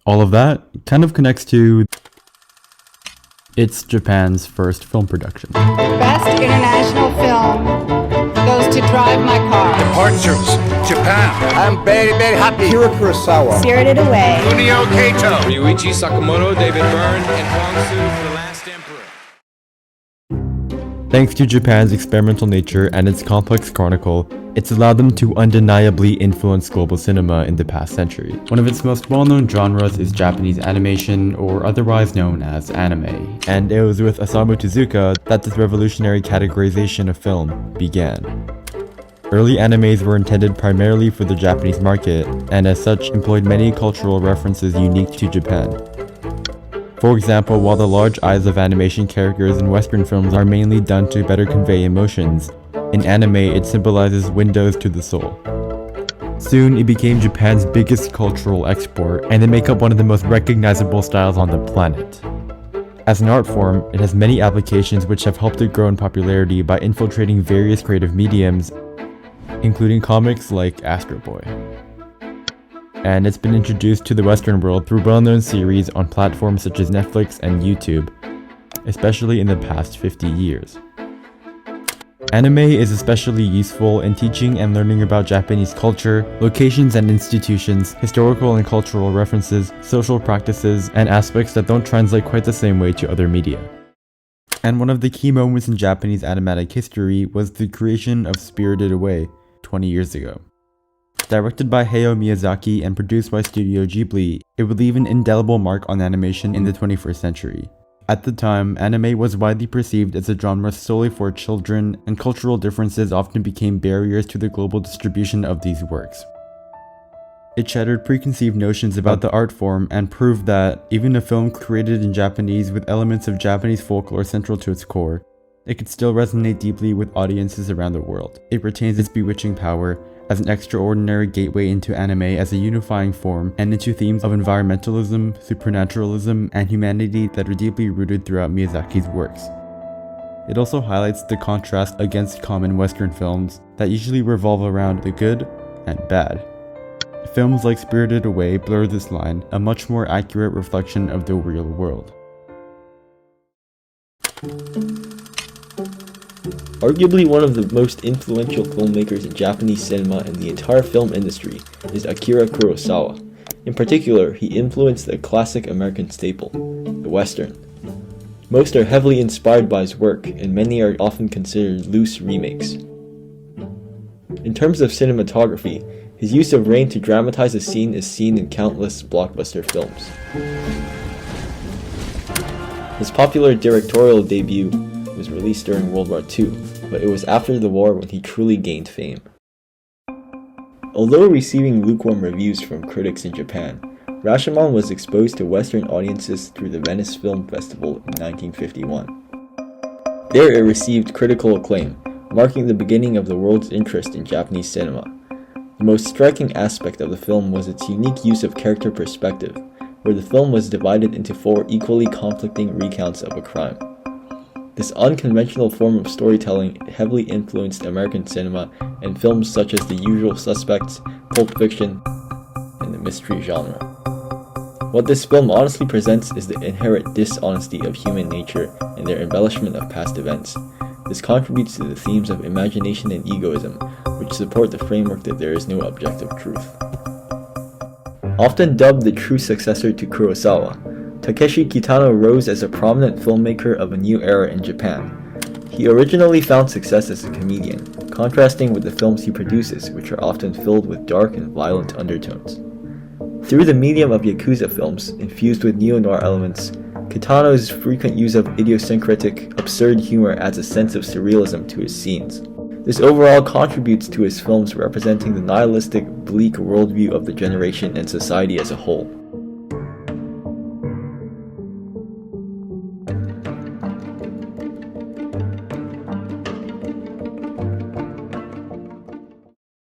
All of that kind of connects to it's Japan's first film production. Best international film goes to Drive My Car. Departures, Japan. I'm very, very happy. Akira Kurosawa. Spirited Away. Kunio Kato. Ryuichi Sakamoto, David Byrne, and Hwang Soo for The Last Emperor. Thanks to Japan's experimental nature and its complex chronicle, it's allowed them to undeniably influence global cinema in the past century. One of its most well-known genres is Japanese animation, or otherwise known as anime, and it was with Osamu Tezuka that this revolutionary categorization of film began. Early animes were intended primarily for the Japanese market, and as such employed many cultural references unique to Japan. For example, while the large eyes of animation characters in Western films are mainly done to better convey emotions, in anime it symbolizes windows to the soul. Soon it became Japan's biggest cultural export, and they make up one of the most recognizable styles on the planet. As an art form, it has many applications which have helped it grow in popularity by infiltrating various creative mediums, including comics like Astro Boy. And it's been introduced to the Western world through well-known series on platforms such as Netflix and YouTube, especially in the past 50 years. Anime is especially useful in teaching and learning about Japanese culture, locations and institutions, historical and cultural references, social practices, and aspects that don't translate quite the same way to other media. And one of the key moments in Japanese animatic history was the creation of Spirited Away 20 years ago. Directed by Hayao Miyazaki and produced by Studio Ghibli, it would leave an indelible mark on animation in the 21st century. At the time, anime was widely perceived as a genre solely for children, and cultural differences often became barriers to the global distribution of these works. It shattered preconceived notions about the art form and proved that, even a film created in Japanese with elements of Japanese folklore central to its core, it could still resonate deeply with audiences around the world. It retains its bewitching power as an extraordinary gateway into anime as a unifying form, and into themes of environmentalism, supernaturalism, and humanity that are deeply rooted throughout Miyazaki's works. It also highlights the contrast against common Western films that usually revolve around the good and bad. Films like Spirited Away blur this line, a much more accurate reflection of the real world. Arguably one of the most influential filmmakers in Japanese cinema and the entire film industry is Akira Kurosawa. In particular, he influenced a classic American staple, the Western. Most are heavily inspired by his work, and many are often considered loose remakes. In terms of cinematography, his use of rain to dramatize a scene is seen in countless blockbuster films. His popular directorial debut was released during World War II, but it was after the war when he truly gained fame. Although receiving lukewarm reviews from critics in Japan, Rashomon was exposed to Western audiences through the Venice Film Festival in 1951. There it received critical acclaim, marking the beginning of the world's interest in Japanese cinema. The most striking aspect of the film was its unique use of character perspective, where the film was divided into 4 equally conflicting recounts of a crime. This unconventional form of storytelling heavily influenced American cinema and films such as The Usual Suspects, Pulp Fiction, and the mystery genre. What this film honestly presents is the inherent dishonesty of human nature and their embellishment of past events. This contributes to the themes of imagination and egoism, which support the framework that there is no objective truth. Often dubbed the true successor to Kurosawa, Takeshi Kitano rose as a prominent filmmaker of a new era in Japan. He originally found success as a comedian, contrasting with the films he produces, which are often filled with dark and violent undertones. Through the medium of Yakuza films, infused with neo-noir elements, Kitano's frequent use of idiosyncratic, absurd humor adds a sense of surrealism to his scenes. This overall contributes to his films representing the nihilistic, bleak worldview of the generation and society as a whole.